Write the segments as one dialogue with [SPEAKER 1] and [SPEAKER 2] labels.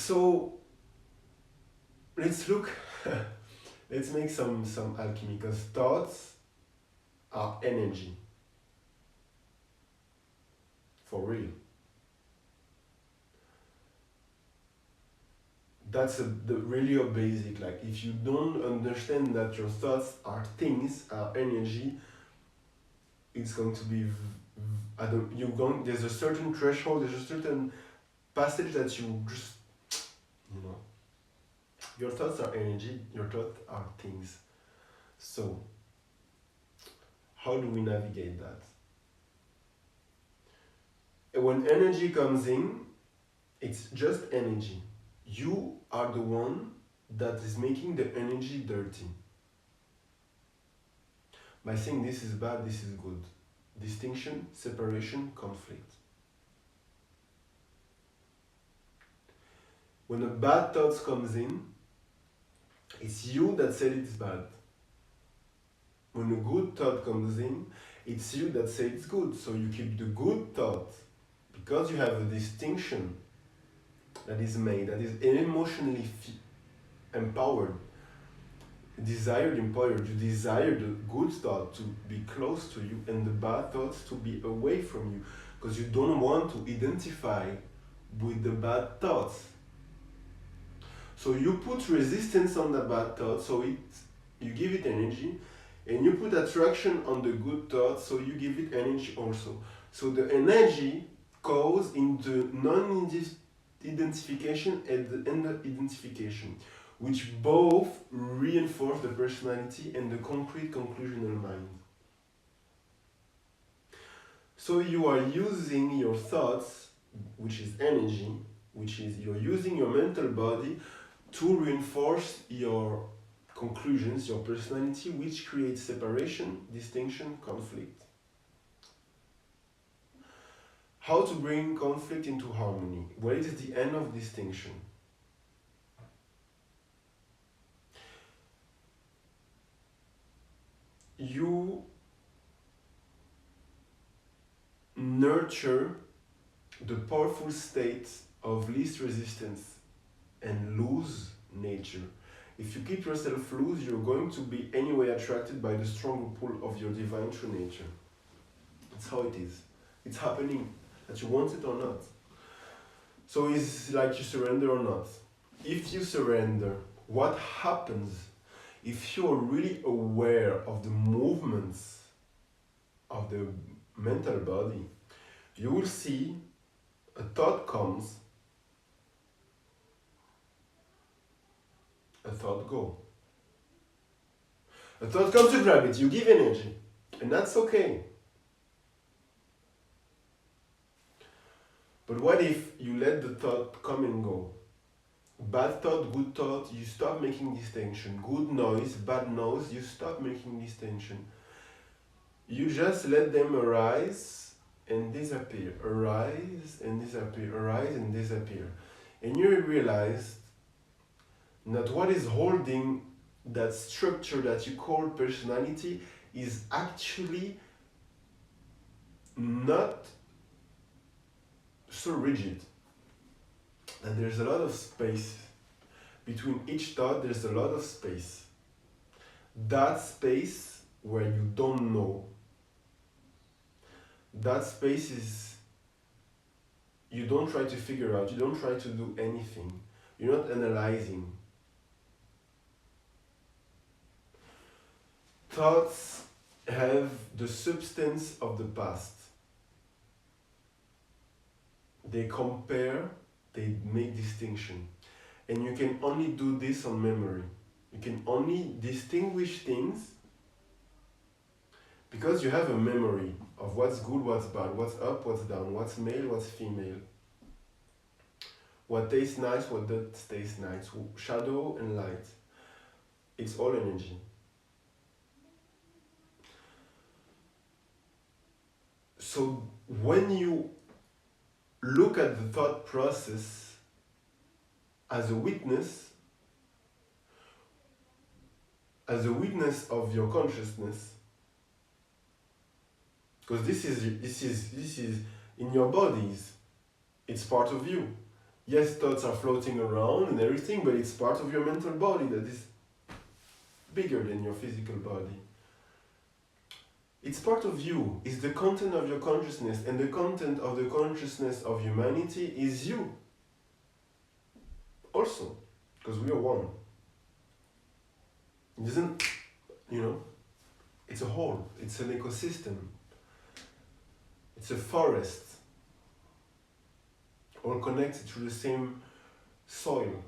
[SPEAKER 1] So let's look, let's make some alchemy, because thoughts are energy. For real. That's really a basic. Like, if you don't understand that your thoughts are things, are energy, it's going to be there's a certain threshold, there's a certain passage that you just, your thoughts are energy, your thoughts are things. So how do we navigate that? And when energy comes in, it's just energy. You are the one that is making the energy dirty. By saying this is bad, this is good. Distinction, separation, conflict. When a bad thought comes in, it's you that said it's bad. When a good thought comes in, it's you that said it's good. So you keep the good thought, because you have a distinction that is made, that is emotionally empowered, empowered. You desire the good thought to be close to you and the bad thoughts to be away from you, because you don't want to identify with the bad thoughts. So you put resistance on the bad thought, so you give it energy, and you put attraction on the good thought, so you give it energy also. So the energy goes into non-identification and the identification, which both reinforce the personality and the concrete conclusional mind. So you are using your thoughts, which is energy, which is you're using your mental body to reinforce your conclusions, your personality, which creates separation, distinction, conflict. How to bring conflict into harmony? What is the end of distinction? You nurture the powerful state of least resistance and loose nature. If you keep yourself loose, you're going to be anyway attracted by the stronger pull of your divine true nature. That's how it is. It's happening, that you want it or not. So it's like you surrender or not. If you surrender, what happens? If you're really aware of the movements of the mental body, you will see a thought comes, a thought go. A thought comes, to grab it, you give energy, and that's okay. But what if you let the thought come and go? Bad thought, good thought, you stop making distinction. Good noise, bad noise, you stop making distinction. You just let them arise and disappear, arise and disappear, arise and disappear. And you realize that what is holding that structure that you call personality is actually not so rigid. That there's a lot of space. Between each thought, there's a lot of space. That space where you don't know, that space is, you don't try to figure out, you don't try to do anything. You're not analyzing. Thoughts have the substance of the past. They compare, they make distinction. And you can only do this on memory. You can only distinguish things because you have a memory of what's good, what's bad, what's up, what's down, what's male, what's female. What tastes nice, what doesn't taste nice, shadow and light. It's all energy. So when you look at the thought process as a witness of your consciousness, because this is in your bodies, it's part of you. Yes, thoughts are floating around and everything, but it's part of your mental body that is bigger than your physical body. It's part of you. It's the content of your consciousness, and the content of the consciousness of humanity is you. Also, because we are one. It isn't, it's a whole. It's an ecosystem. It's a forest. All connected to the same soil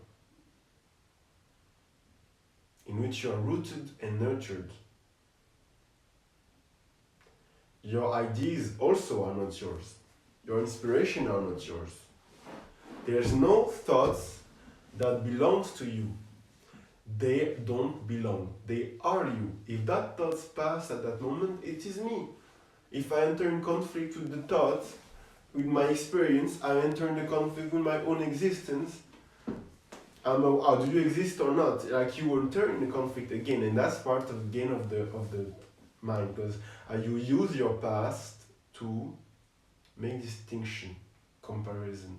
[SPEAKER 1] in which you are rooted and nurtured. Your ideas also are not yours. Your inspiration are not yours. There's no thoughts that belongs to you. They don't belong. They are you. If that thoughts pass at that moment, it is me. If I enter in conflict with the thought, with my experience, I enter in the conflict with my own existence. Do you exist or not? Like you enter in the conflict again, and that's part of the gain of the mind, because you use your past to make distinction, comparison.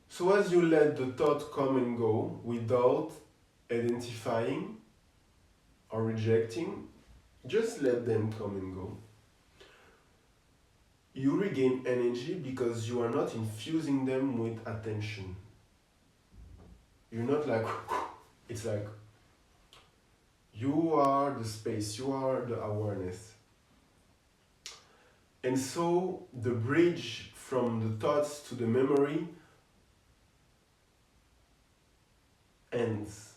[SPEAKER 1] So as you let the thought come and go without identifying or rejecting, just let them come and go. You regain energy because you are not infusing them with attention. You're not like, it's like, you are the space, you are the awareness. And so the bridge from the thoughts to the memory ends,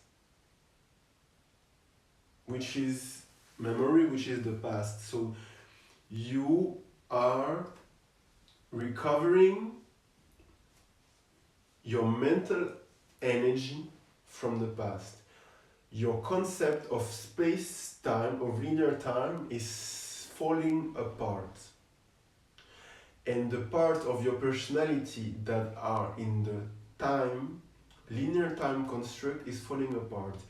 [SPEAKER 1] which is memory, which is the past. So you are recovering your mental energy from the past. Your concept of space-time, of linear time, is falling apart. And the part of your personality that are in the time, linear time construct is falling apart.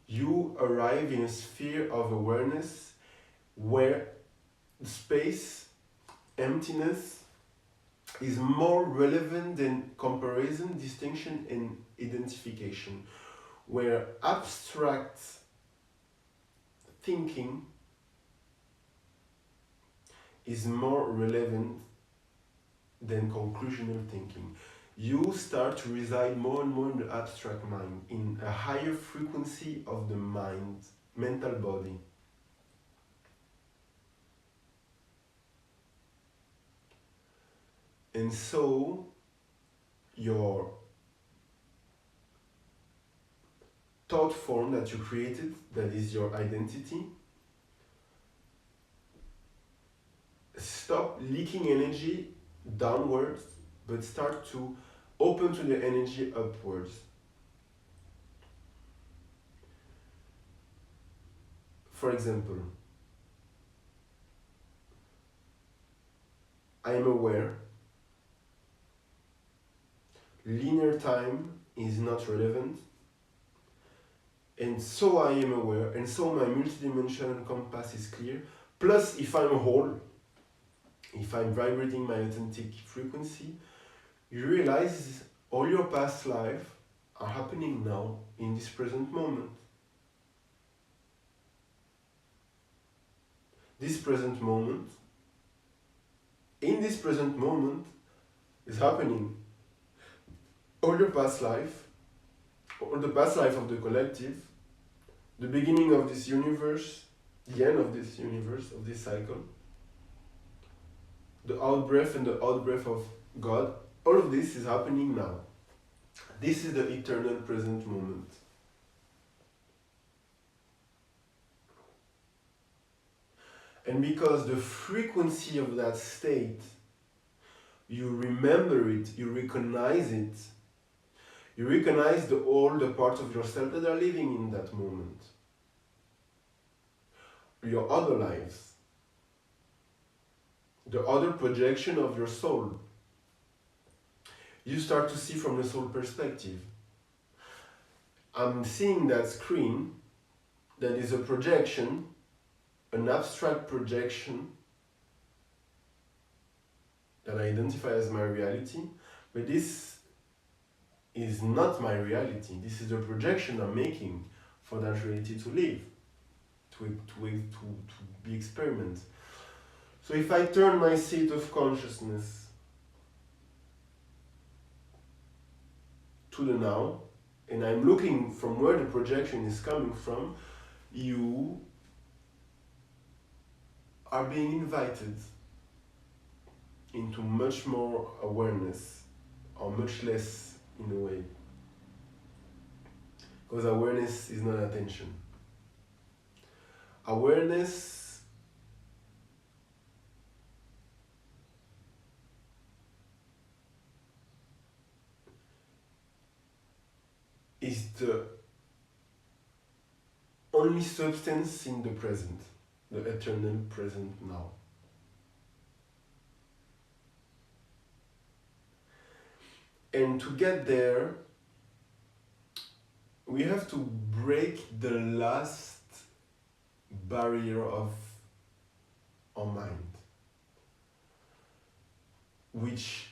[SPEAKER 1] You arrive in a sphere of awareness where space, emptiness, is more relevant than comparison, distinction, and identification, where abstract thinking is more relevant than conclusional thinking. You start to reside more and more in the abstract mind, in a higher frequency of the mind, mental body. And so your thought form that you created, that is your identity, stop leaking energy downwards, but start to open to the energy upwards. For example, I am aware linear time is not relevant, and so I am aware, and so my multidimensional compass is clear. Plus, if I'm whole, if I'm vibrating my authentic frequency, you realize all your past life are happening now in this present moment. This present moment, in this present moment, is happening all your past life, all the past life of the collective, the beginning of this universe, the end of this universe, of this cycle, the out-breath and the out-breath of God, all of this is happening now. This is the eternal present moment. And because the frequency of that state, you remember it, you recognize it, you recognize all the parts of yourself that are living in that moment. Your other lives, the other projection of your soul. You start to see from the soul perspective. I'm seeing that screen that is a projection, an abstract projection that I identify as my reality, but this is not my reality. This is the projection I'm making for that reality to live, to be experienced. So if I turn my seat of consciousness to the now, and I'm looking from where the projection is coming from, you are being invited into much more awareness, or much less in a way. Because awareness is not attention. Awareness is the only substance in the present, the eternal present now. And to get there, we have to break the last barrier of our mind, which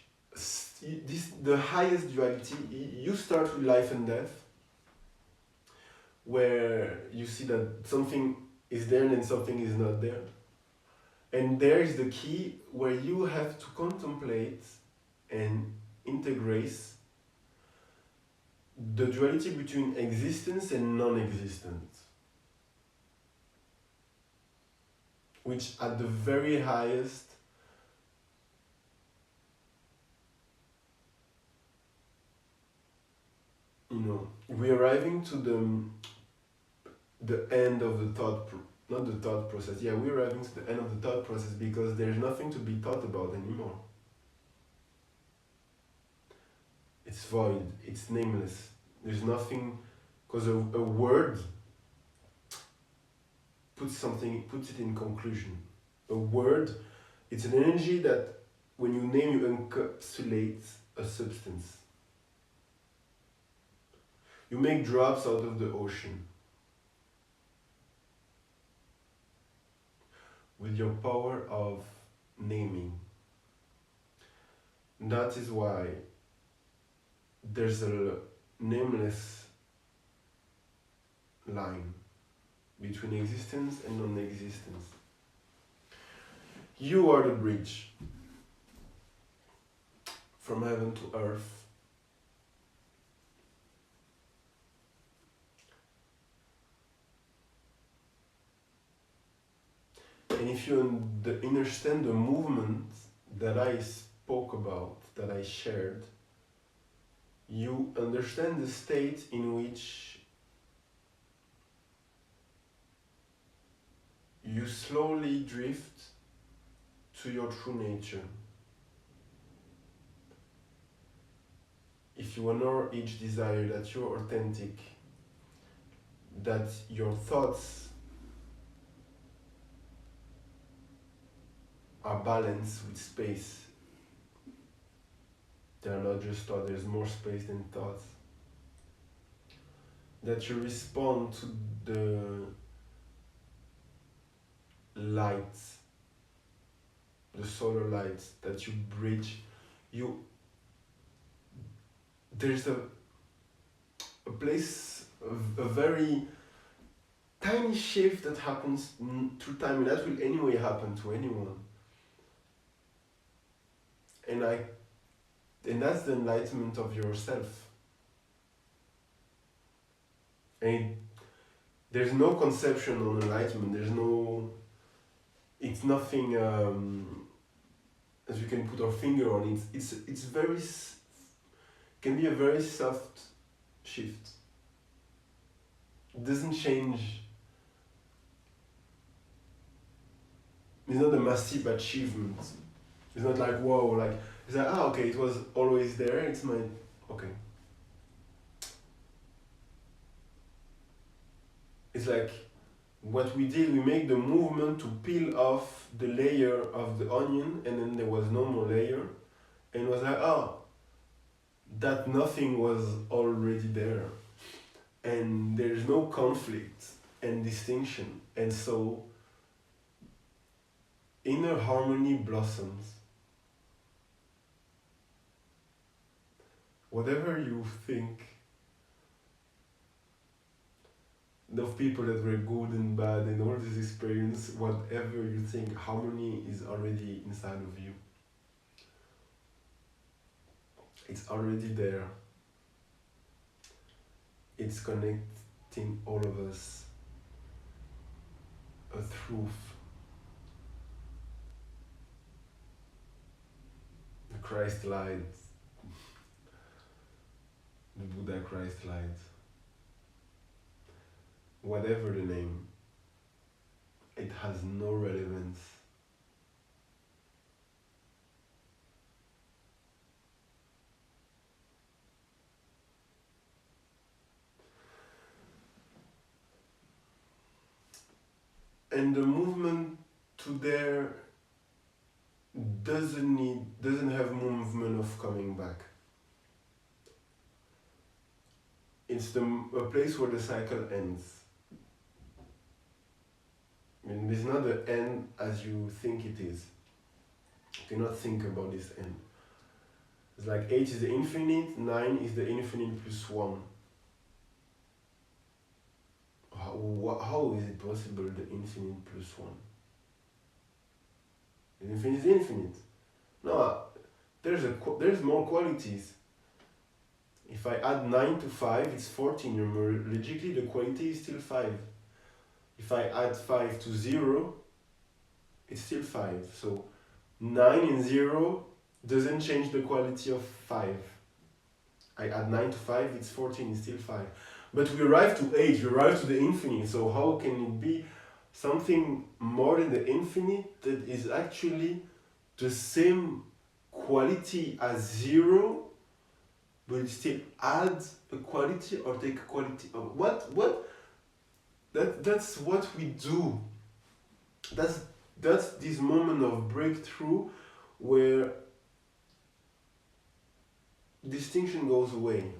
[SPEAKER 1] the highest duality. You start with life and death, where you see that something is there and then something is not there. And there is the key where you have to contemplate and integrate the duality between existence and non-existence, which at the very highest we're arriving to the end of the thought, not the thought process. Yeah, we're arriving to the end of the thought process because there's nothing to be thought about anymore. It's void, it's nameless. There's nothing, because a word puts it in conclusion. A word, it's an energy that when you name, you encapsulate a substance. You make drops out of the ocean. With your power of naming. That is why there's a nameless line between existence and non-existence. You are the bridge from heaven to earth. And if you understand the movement that I spoke about, that I shared, you understand the state in which you slowly drift to your true nature. If you honor each desire, that you're authentic, that your thoughts are balanced with space. They are not just thoughts, there's more space than thoughts. That you respond to the lights, the solar lights, that you bridge. There's a place, a very tiny shift that happens through time, and that will anyway happen to anyone. And that's the enlightenment of yourself. And there's no conception on enlightenment. It's nothing as you can put our finger on it. It's very, can be a very soft shift. It doesn't change. It's not a massive achievement. It's not like, whoa, like, it's like, okay, it was always there, it's my, okay. It's like, what we did, we make the movement to peel off the layer of the onion, and then there was no more layer, and it was like, that nothing was already there. And there's no conflict and distinction, and so inner harmony blossoms. whatever you think of people that were good and bad and all this experience, whatever you think, harmony is already inside of you. It's already there. It's connecting all of us. A truth. The Christ light. The Buddha Christ light. Whatever the name, it has no relevance. And the movement to there doesn't have movement of coming back. It's a place where the cycle ends. And it's not the end as you think it is. You cannot think about this end. It's like 8 is the infinite, 9 is the infinite plus 1. How is it possible, the infinite plus 1? The infinite is infinite. No, there's more qualities. If I add 9 to 5, it's 14. Numerologically, the quality is still 5. If I add 5 to 0, it's still 5. So 9 and 0 doesn't change the quality of 5. I add 9 to 5, it's 14, it's still 5. But we arrive to 8, we arrive to the infinite. So how can it be something more than the infinite that is actually the same quality as 0, but it still adds a quality or take a quality of what? That's what we do. That's this moment of breakthrough where distinction goes away.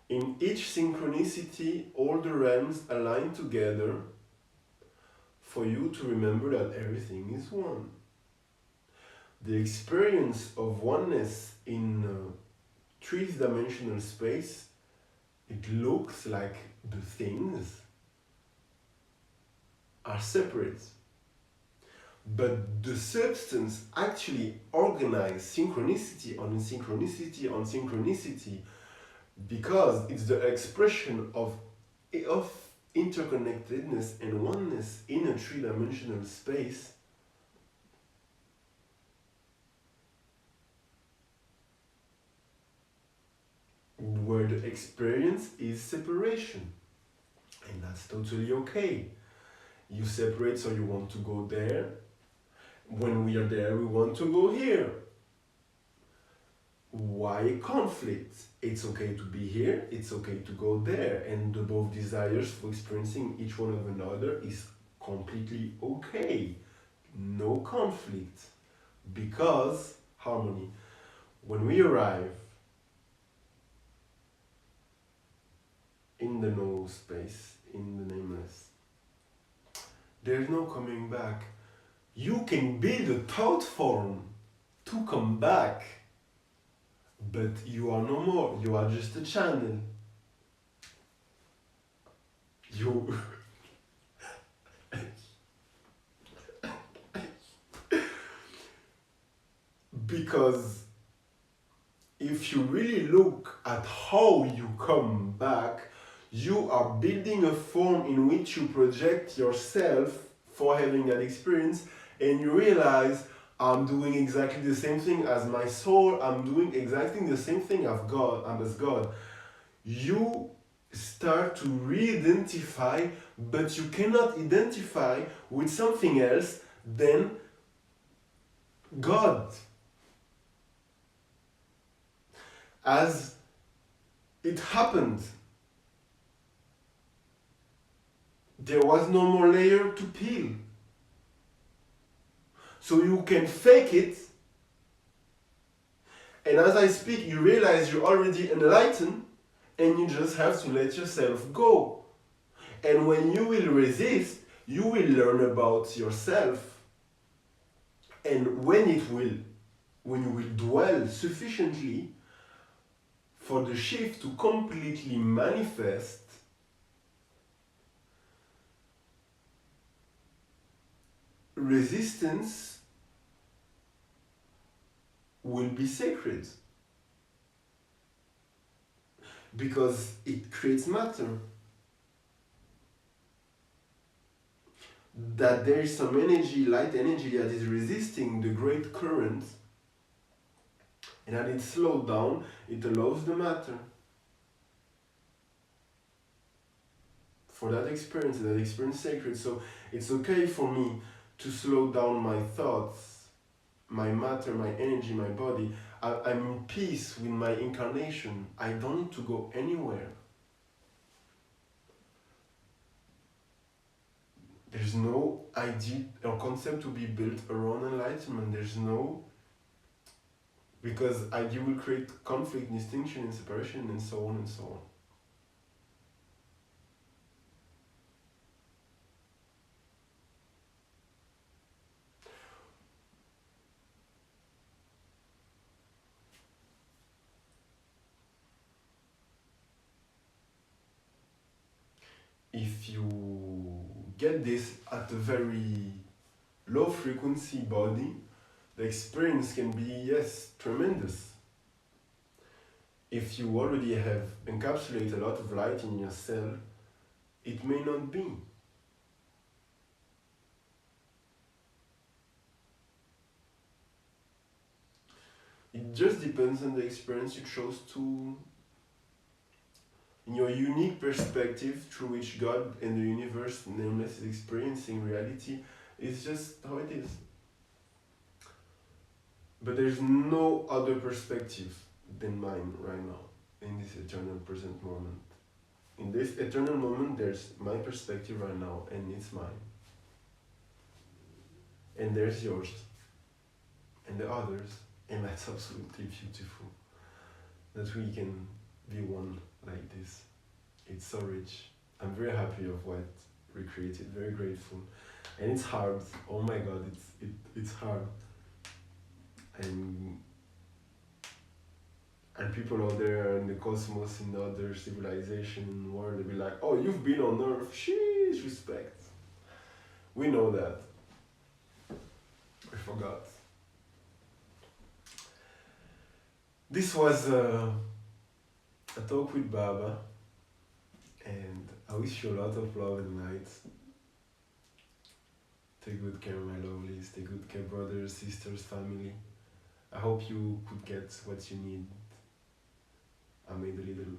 [SPEAKER 1] In each synchronicity, all the realms align together for you to remember that everything is one. The experience of oneness in three-dimensional space, it looks like the things are separate. But the substance actually organizes synchronicity on synchronicity on synchronicity, because it's the expression of interconnectedness and oneness in a three-dimensional space. Where the experience is separation. And that's totally okay. You separate so you want to go there. When we are there, we want to go here. Why conflict? It's okay to be here, it's okay to go there. And the both desires for experiencing each one of another is completely okay. No conflict. Because harmony. When we arrive in the no space, in the nameless, there's no coming back. You can build a thought form to come back, but you are no more. You are just a channel. You because if you really look at how you come back, you are building a form in which you project yourself for having that experience, and you realize, I'm doing exactly the same thing as my soul, I'm doing exactly the same thing as God. You start to re-identify, but you cannot identify with something else than God. As it happened, there was no more layer to peel. So you can fake it, and as I speak, you realize you're already enlightened, and you just have to let yourself go. And when you will resist, you will learn about yourself. And when it will when you will dwell sufficiently for the shift to completely manifest, resistance will be sacred because it creates matter. That there is some energy, light energy, that is resisting the great current, and that it's slowed down, it allows the matter for that experience sacred. So it's okay for me to slow down my thoughts, my matter, my energy, my body. I'm in peace with my incarnation. I don't need to go anywhere. There's no idea or concept to be built around enlightenment. There's no, because idea will create conflict, distinction, and separation, and so on and so on. If you get this at a very low frequency body, the experience can be, yes, tremendous. If you already have encapsulated a lot of light in your cell, it may not be. It just depends on the experience you chose to, in your unique perspective through which God and the universe, nameless, is experiencing reality. It's just how it is. But there's no other perspective than mine right now, in this eternal present moment. In this eternal moment, there's my perspective right now, and it's mine. And there's yours, and the others, and that's absolutely beautiful. That we can be one like this. It's so rich. I'm very happy of what we created, very grateful. And it's hard. Oh my God, it's hard. And people out there in the cosmos, in the other civilization in the world, they'll be like, oh, you've been on Earth. Sheesh, respect. We know that. I forgot. This was a talk with Baba, and I wish you a lot of love and light. Take good care, my lovelies. Take good care, brothers, sisters, family. I hope you could get what you need. I made a little